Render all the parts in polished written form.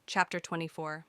Chapter 24.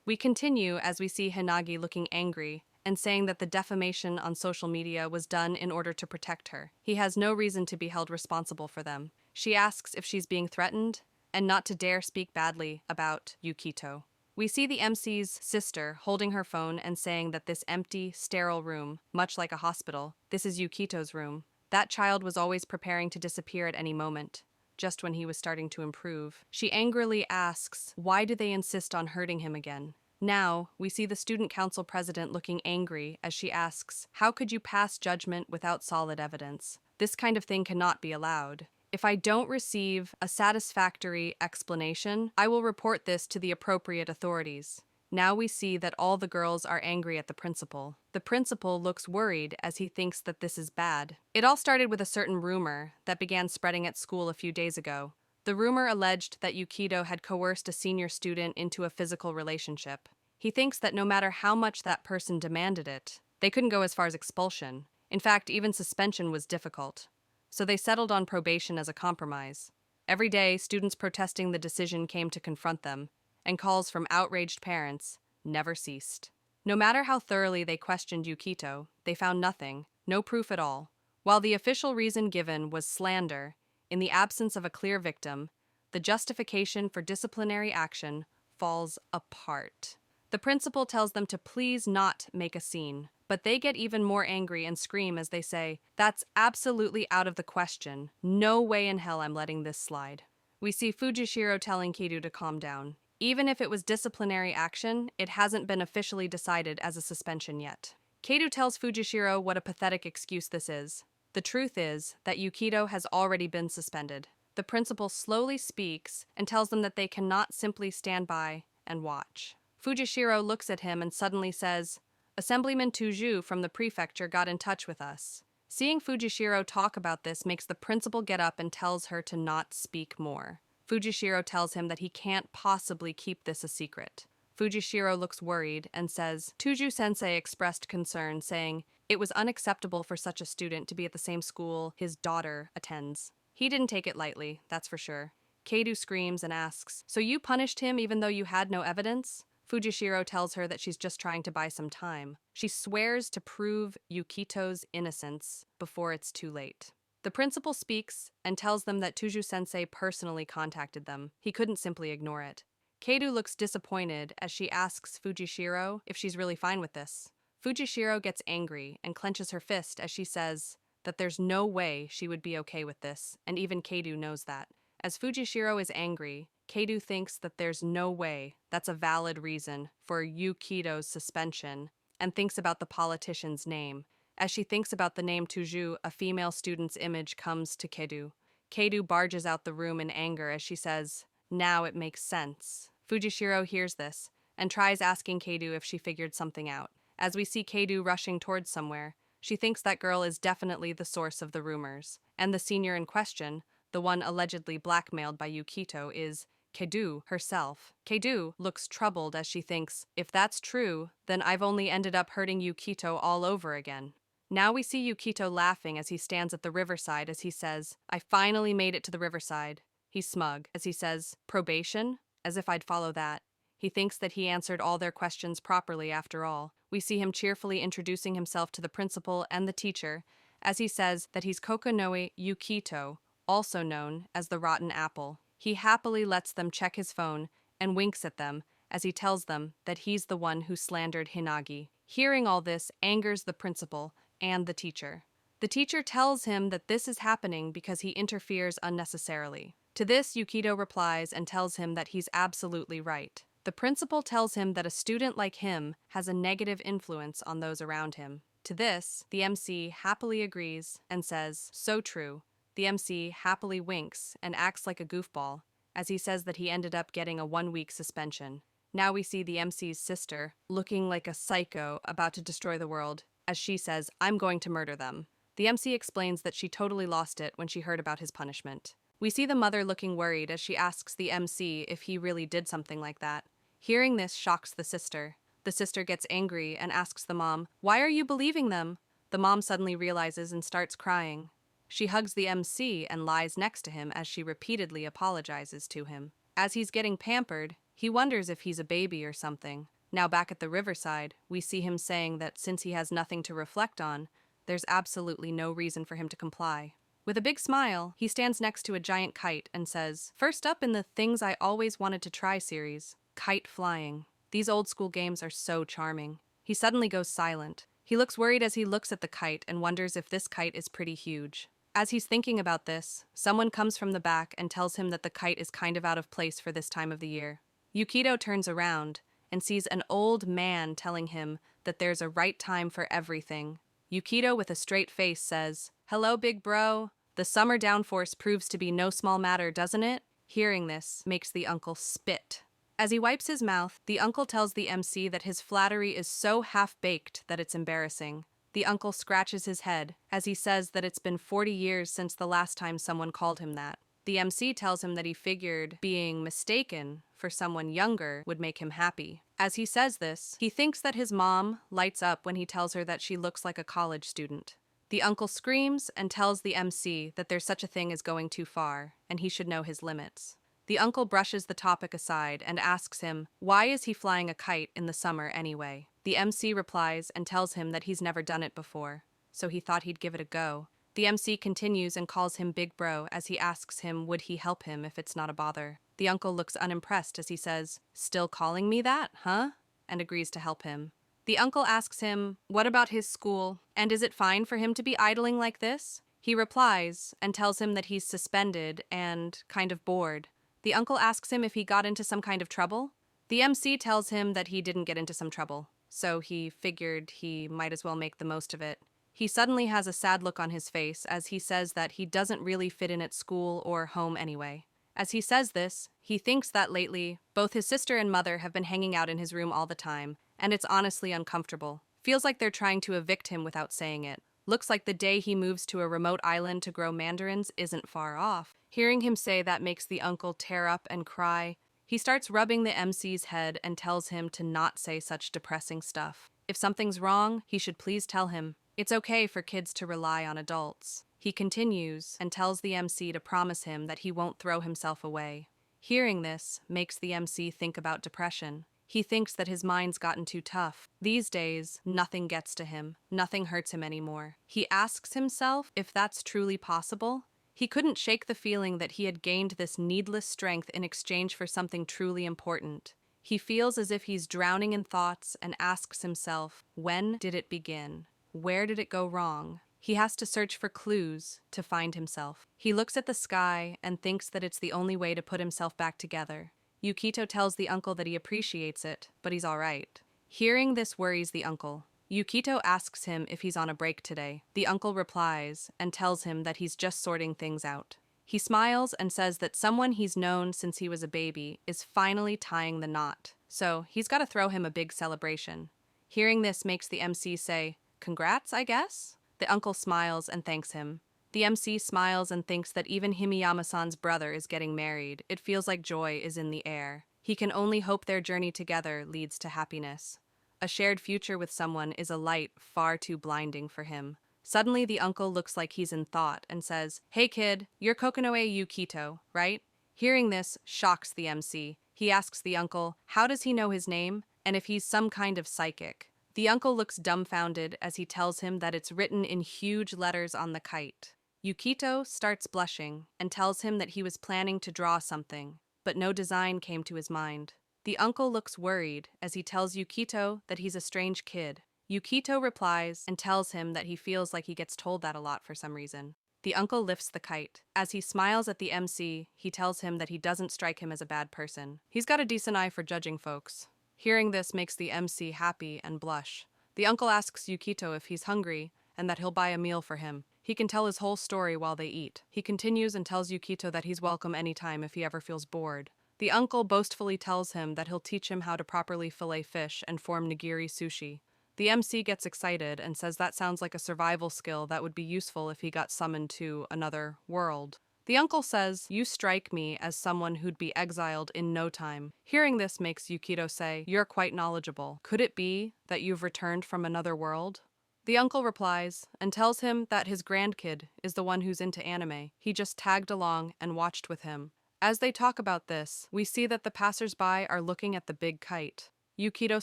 We continue as we see Hinagi looking angry and saying that the defamation on social media was done in order to protect her. He has no reason to be held responsible for them. She asks if she's being threatened and not to dare speak badly about Yukito. We see the MC's sister holding her phone and saying that this empty, sterile room, much like a hospital, this is Yukito's room. That child was always preparing to disappear at any moment, just when he was starting to improve. She angrily asks, why do they insist on hurting him again? Now, we see the student council president looking angry as she asks, how could you pass judgment without solid evidence? This kind of thing cannot be allowed. If I don't receive a satisfactory explanation, I will report this to the appropriate authorities. Now we see that all the girls are angry at the principal. The principal looks worried as he thinks that this is bad. It all started with a certain rumor that began spreading at school a few days ago. The rumor alleged that Yukito had coerced a senior student into a physical relationship. He thinks that no matter how much that person demanded it, they couldn't go as far as expulsion. In fact, even suspension was difficult. So they settled on probation as a compromise. Every day, students protesting the decision came to confront them, and calls from outraged parents never ceased. No matter how thoroughly they questioned Yukito, they found nothing, no proof at all. While the official reason given was slander, in the absence of a clear victim, the justification for disciplinary action falls apart. The principal tells them to please not make a scene, but they get even more angry and scream as they say, that's absolutely out of the question. No way in hell I'm letting this slide. We see Fujishiro telling Kidu to calm down. Even if it was disciplinary action, it hasn't been officially decided as a suspension yet. Kidu tells Fujishiro what a pathetic excuse this is. The truth is that Yukito has already been suspended. The principal slowly speaks and tells them that they cannot simply stand by and watch. Fujishiro looks at him and suddenly says, Assemblyman Tuju from the prefecture got in touch with us. Seeing Fujishiro talk about this makes the principal get up and tells her to not speak more. Fujishiro tells him that he can't possibly keep this a secret. Fujishiro looks worried and says, Tuju-sensei expressed concern, saying it was unacceptable for such a student to be at the same school his daughter attends. He didn't take it lightly, that's for sure. Keidu screams and asks, so you punished him even though you had no evidence? Fujishiro tells her that she's just trying to buy some time. She swears to prove Yukito's innocence before it's too late. The principal speaks and tells them that Tuju-sensei personally contacted them. He couldn't simply ignore it. Keidu looks disappointed as she asks Fujishiro if she's really fine with this. Fujishiro gets angry and clenches her fist as she says that there's no way she would be okay with this, and even Keidu knows that. As Fujishiro is angry, Keidu thinks that there's no way that's a valid reason for Yukito's suspension and thinks about the politician's name. As she thinks about the name Tuju, a female student's image comes to Keidu. Keidu barges out the room in anger as she says, now it makes sense. Fujishiro hears this and tries asking Keidu if she figured something out. As we see Keidu rushing towards somewhere, she thinks that girl is definitely the source of the rumors, and the senior in question, the one allegedly blackmailed by Yukito, is Keidu herself. Keidu looks troubled as she thinks, if that's true, then I've only ended up hurting Yukito all over again. Now we see Yukito laughing as he stands at the riverside as he says, I finally made it to the riverside. He's smug as he says, probation? As if I'd follow that. He thinks that he answered all their questions properly after all. We see him cheerfully introducing himself to the principal and the teacher as he says that he's Kokonoe Yukito, also known as the Rotten Apple. He happily lets them check his phone and winks at them as he tells them that he's the one who slandered Hinagi. Hearing all this angers the principal and the teacher. The teacher tells him that this is happening because he interferes unnecessarily. To this, Yukito replies and tells him that he's absolutely right. The principal tells him that a student like him has a negative influence on those around him. To this, the MC happily agrees and says, so true. The MC happily winks and acts like a goofball as he says that he ended up getting a 1-week suspension. Now we see the MC's sister looking like a psycho about to destroy the world as she says, I'm going to murder them. The MC explains that she totally lost it when she heard about his punishment. We see the mother looking worried as she asks the MC if he really did something like that. Hearing this shocks the sister. The sister gets angry and asks the mom, why are you believing them? The mom suddenly realizes and starts crying. She hugs the MC and lies next to him as she repeatedly apologizes to him. As he's getting pampered, He wonders if he's a baby or something. Now back at the riverside, we see him saying that since he has nothing to reflect on, there's absolutely no reason for him to comply. With a big smile, he stands next to a giant kite and says, "First up in the Things I Always Wanted to Try series, kite flying. These old school games are so charming." He suddenly goes silent. He looks worried as he looks at the kite and wonders if this kite is pretty huge. As he's thinking about this, someone comes from the back and tells him that the kite is kind of out of place for this time of the year. Yukito turns around and sees an old man telling him that there's a right time for everything. Yukito, with a straight face, says, "Hello, big bro. The summer downforce proves to be no small matter, doesn't it?" Hearing this makes the uncle spit. As he wipes his mouth, the uncle tells the MC that his flattery is so half-baked that it's embarrassing. The uncle scratches his head as he says that it's been 40 years since the last time someone called him that. The MC tells him that he figured being mistaken for someone younger would make him happy. As he says this, he thinks that his mom lights up when he tells her that she looks like a college student. The uncle screams and tells the MC that there's such a thing as going too far, and he should know his limits. The uncle brushes the topic aside and asks him, why is he flying a kite in the summer anyway? The MC replies and tells him that he's never done it before, so he thought he'd give it a go. The MC continues and calls him Big Bro as he asks him would he help him if it's not a bother. The uncle looks unimpressed as he says, "Still calling me that, huh?" and agrees to help him. The uncle asks him, what about his school, and is it fine for him to be idling like this? He replies and tells him that he's suspended and kind of bored. The uncle asks him if he got into some kind of trouble. The MC tells him that he didn't get into some trouble, so he figured he might as well make the most of it. He suddenly has a sad look on his face as he says that he doesn't really fit in at school or home anyway. As he says this, he thinks that lately, both his sister and mother have been hanging out in his room all the time, and it's honestly uncomfortable. Feels like they're trying to evict him without saying it. Looks like the day he moves to a remote island to grow mandarins isn't far off. Hearing him say that makes the uncle tear up and cry. He starts rubbing the MC's head and tells him to not say such depressing stuff. If something's wrong, he should please tell him. It's okay for kids to rely on adults. He continues and tells the MC to promise him that he won't throw himself away. Hearing this makes the MC think about depression. He thinks that his mind's gotten too tough. These days, nothing gets to him. Nothing hurts him anymore. He asks himself if that's truly possible. He couldn't shake the feeling that he had gained this needless strength in exchange for something truly important. He feels as if he's drowning in thoughts and asks himself, when did it begin? Where did it go wrong? He has to search for clues to find himself. He looks at the sky and thinks that it's the only way to put himself back together. Yukito tells the uncle that he appreciates it, but he's all right. Hearing this worries the uncle. Yukito asks him if he's on a break today. The uncle replies and tells him that he's just sorting things out. He smiles and says that someone he's known since he was a baby is finally tying the knot, so he's got to throw him a big celebration. Hearing this makes the MC say, "Congrats, I guess?" The uncle smiles and thanks him. The MC smiles and thinks that even Himiyama-san's brother is getting married. It feels like joy is in the air. He can only hope their journey together leads to happiness. A shared future with someone is a light far too blinding for him. Suddenly, the uncle looks like he's in thought and says, "Hey kid, you're Kokonoe Yukito, right?" Hearing this shocks the MC. He asks the uncle, how does he know his name, and if he's some kind of psychic. The uncle looks dumbfounded as he tells him that it's written in huge letters on the kite. Yukito starts blushing and tells him that he was planning to draw something, but no design came to his mind. The uncle looks worried as he tells Yukito that he's a strange kid. Yukito replies and tells him that he feels like he gets told that a lot for some reason. The uncle lifts the kite. As he smiles at the MC, he tells him that he doesn't strike him as a bad person. He's got a decent eye for judging folks. Hearing this makes the MC happy and blush. The uncle asks Yukito if he's hungry and that he'll buy a meal for him. He can tell his whole story while they eat. He continues and tells Yukito that he's welcome anytime if he ever feels bored. The uncle boastfully tells him that he'll teach him how to properly fillet fish and form nigiri sushi. The MC gets excited and says that sounds like a survival skill that would be useful if he got summoned to another world. The uncle says, "You strike me as someone who'd be exiled in no time." Hearing this makes Yukito say, "You're quite knowledgeable. Could it be that you've returned from another world?" The uncle replies and tells him that his grandkid is the one who's into anime. He just tagged along and watched with him. As they talk about this, we see that the passersby are looking at the big kite. Yukito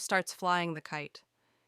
starts flying the kite.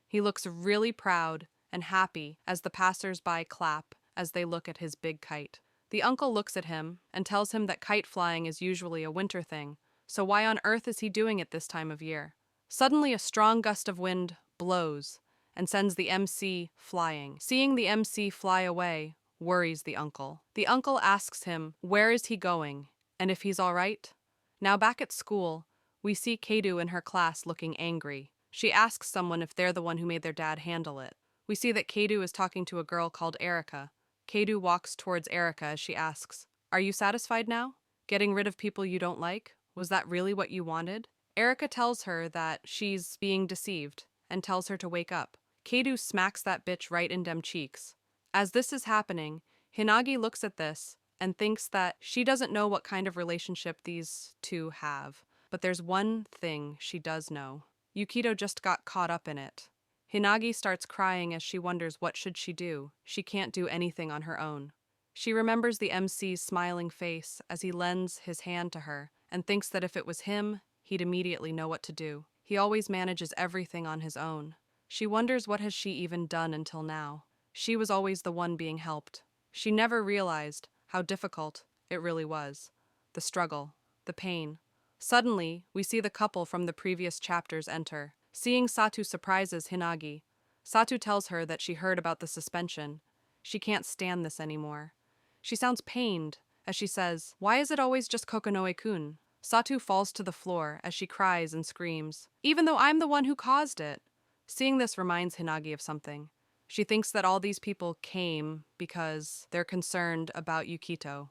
He looks really proud and happy as the passersby clap as they look at his big kite. The uncle looks at him and tells him that kite flying is usually a winter thing, so why on earth is he doing it this time of year? Suddenly, a strong gust of wind blows and sends the MC flying. Seeing the MC fly away worries the uncle. The uncle asks him where is he going and if he's all right. Now back at school, we see Keidu in her class looking angry. She asks someone if they're the one who made their dad handle it. We see that Keidu is talking to a girl called Erica. Keidu walks towards Erica as she asks, "Are you satisfied now? Getting rid of people you don't like? Was that really what you wanted?" Erica tells her that she's being deceived and tells her to wake up. Keidu smacks that bitch right in dem cheeks. As this is happening, Hinagi looks at this and thinks that she doesn't know what kind of relationship these two have. But there's one thing she does know. Yukito just got caught up in it. Hinagi starts crying as she wonders what should she do. She can't do anything on her own. She remembers the MC's smiling face as he lends his hand to her and thinks that if it was him, he'd immediately know what to do. He always manages everything on his own. She wonders what has she even done until now. She was always the one being helped. She never realized how difficult it really was. The struggle, the pain. Suddenly, we see the couple from the previous chapters enter. Seeing Satu surprises Hinagi. Satu tells her that she heard about the suspension. She can't stand this anymore. She sounds pained as she says, "Why is it always just Kokonoe-kun?" Satu falls to the floor as she cries and screams, "Even though I'm the one who caused it." Seeing this reminds Hinagi of something. She thinks that all these people came because they're concerned about Yukito.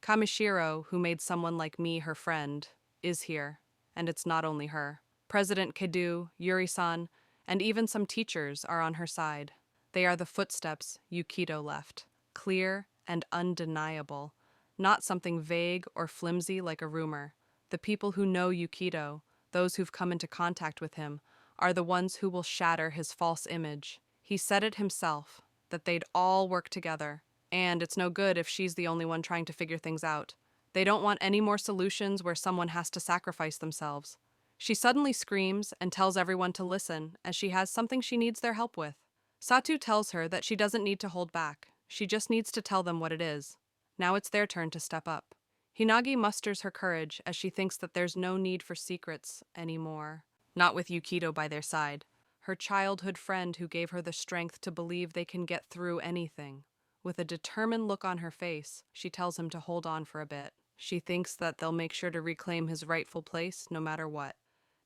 Kamishiro, who made someone like me her friend, is here, and it's not only her. President Kedu, Yuri-san, and even some teachers are on her side. They are the footsteps Yukito left, clear and undeniable, not something vague or flimsy like a rumor. The people who know Yukito, those who've come into contact with him, are the ones who will shatter his false image. He said it himself, that they'd all work together, and it's no good if she's the only one trying to figure things out. They don't want any more solutions where someone has to sacrifice themselves. She suddenly screams and tells everyone to listen, as she has something she needs their help with. Satu tells her that she doesn't need to hold back. She just needs to tell them what it is. Now it's their turn to step up. Hinagi musters her courage as she thinks that there's no need for secrets anymore. Not with Yukito by their side. Her childhood friend who gave her the strength to believe they can get through anything. With a determined look on her face, she tells him to hold on for a bit. She thinks that they'll make sure to reclaim his rightful place no matter what.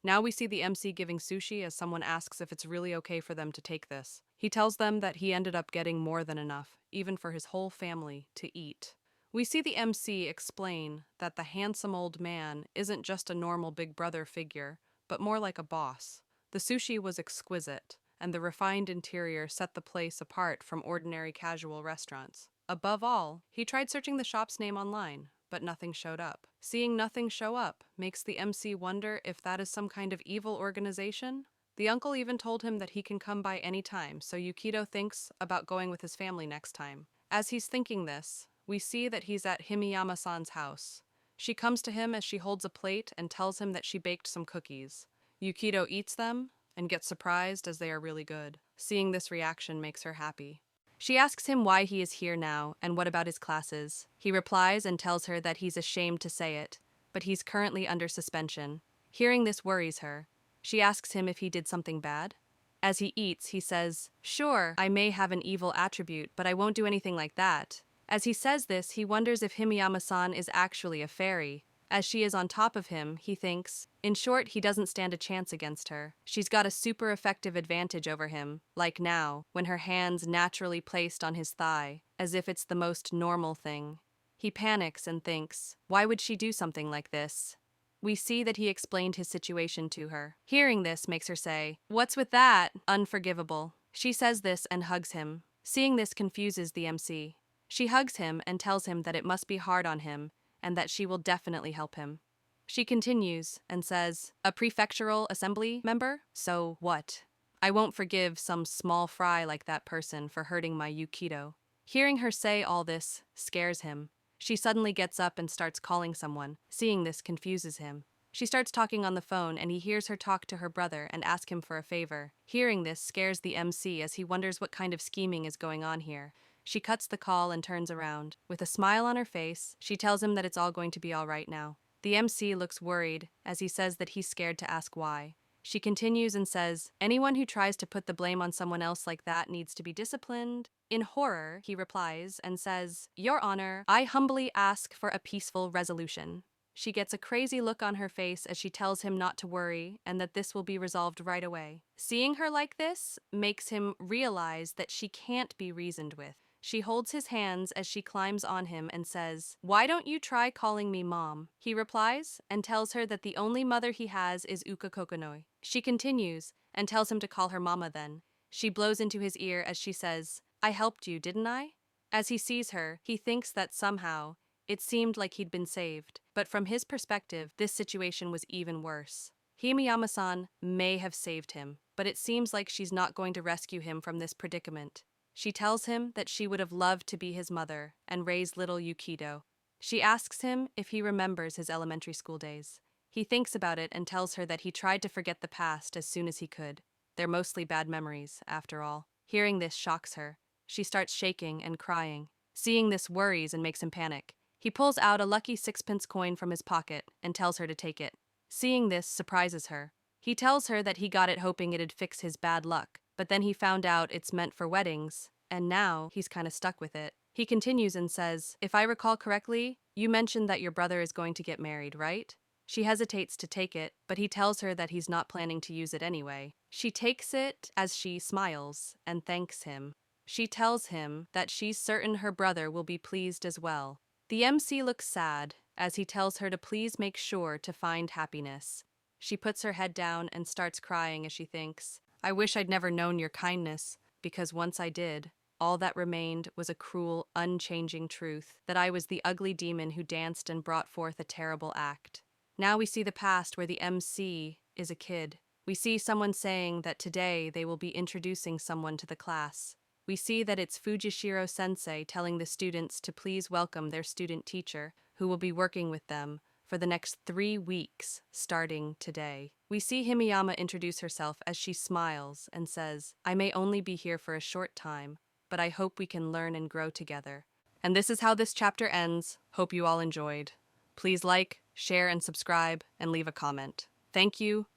Now we see the MC giving sushi as someone asks if it's really okay for them to take this. He tells them that he ended up getting more than enough, even for his whole family, to eat. We see the MC explain that the handsome old man isn't just a normal big brother figure, but more like a boss. The sushi was exquisite, and the refined interior set the place apart from ordinary casual restaurants. Above all, he tried searching the shop's name online, but nothing showed up. Seeing nothing show up makes the MC wonder if that is some kind of evil organization. The uncle even told him that he can come by any time, so Yukito thinks about going with his family next time. As he's thinking this, we see that he's at Himiyama-san's house. She comes to him as she holds a plate and tells him that she baked some cookies. Yukito eats them and gets surprised as they are really good. Seeing this reaction makes her happy. She asks him why he is here now and what about his classes. He replies and tells her that he's ashamed to say it, but he's currently under suspension. Hearing this worries her. She asks him if he did something bad. As he eats, he says, "Sure, I may have an evil attribute, but I won't do anything like that." As he says this, he wonders if Himiyama-san is actually a fairy. As she is on top of him, he thinks. In short, he doesn't stand a chance against her. She's got a super effective advantage over him, like now, when her hand's naturally placed on his thigh, as if it's the most normal thing. He panics and thinks, why would she do something like this? We see that he explained his situation to her. Hearing this makes her say, "What's with that? Unforgivable." She says this and hugs him. Seeing this confuses the MC. She hugs him and tells him that it must be hard on him, and that she will definitely help him. She continues and says, "A prefectural assembly member? So what? I won't forgive some small fry like that person for hurting my Yukito." Hearing her say all this scares him. She suddenly gets up and starts calling someone. Seeing this confuses him. She starts talking on the phone and he hears her talk to her brother and ask him for a favor. Hearing this scares the MC as he wonders what kind of scheming is going on here. She cuts the call and turns around. With a smile on her face, she tells him that it's all going to be all right now. The MC looks worried as he says that he's scared to ask why. She continues and says, anyone who tries to put the blame on someone else like that needs to be disciplined. In horror, he replies and says, Your Honor, I humbly ask for a peaceful resolution. She gets a crazy look on her face as she tells him not to worry and that this will be resolved right away. Seeing her like this makes him realize that she can't be reasoned with. She holds his hands as she climbs on him and says, Why don't you try calling me Mom? He replies and tells her that the only mother he has is Uka Kokonoi. She continues and tells him to call her Mama then. She blows into his ear as she says, I helped you, didn't I? As he sees her, he thinks that somehow it seemed like he'd been saved, but from his perspective, this situation was even worse. Himiyama-san may have saved him, but it seems like she's not going to rescue him from this predicament. She tells him that she would have loved to be his mother and raise little Yukido. She asks him if he remembers his elementary school days. He thinks about it and tells her that he tried to forget the past as soon as he could. They're mostly bad memories, after all. Hearing this shocks her. She starts shaking and crying. Seeing this worries and makes him panic. He pulls out a lucky sixpence coin from his pocket and tells her to take it. Seeing this surprises her. He tells her that he got it hoping it'd fix his bad luck, but then he found out it's meant for weddings, and now he's kinda stuck with it. He continues and says, If I recall correctly, you mentioned that your brother is going to get married, right? She hesitates to take it, but he tells her that he's not planning to use it anyway. She takes it as she smiles and thanks him. She tells him that she's certain her brother will be pleased as well. The MC looks sad as he tells her to please make sure to find happiness. She puts her head down and starts crying as she thinks, I wish I'd never known your kindness, because once I did, all that remained was a cruel, unchanging truth that I was the ugly demon who danced and brought forth a terrible act. Now we see the past where the MC is a kid. We see someone saying that today they will be introducing someone to the class. We see that it's Fujishiro sensei telling the students to please welcome their student teacher, who will be working with them for the next 3 weeks, starting today. We see Himiyama introduce herself as she smiles and says, I may only be here for a short time, but I hope we can learn and grow together. And this is how this chapter ends. Hope you all enjoyed. Please like, share, and subscribe, and leave a comment. Thank you.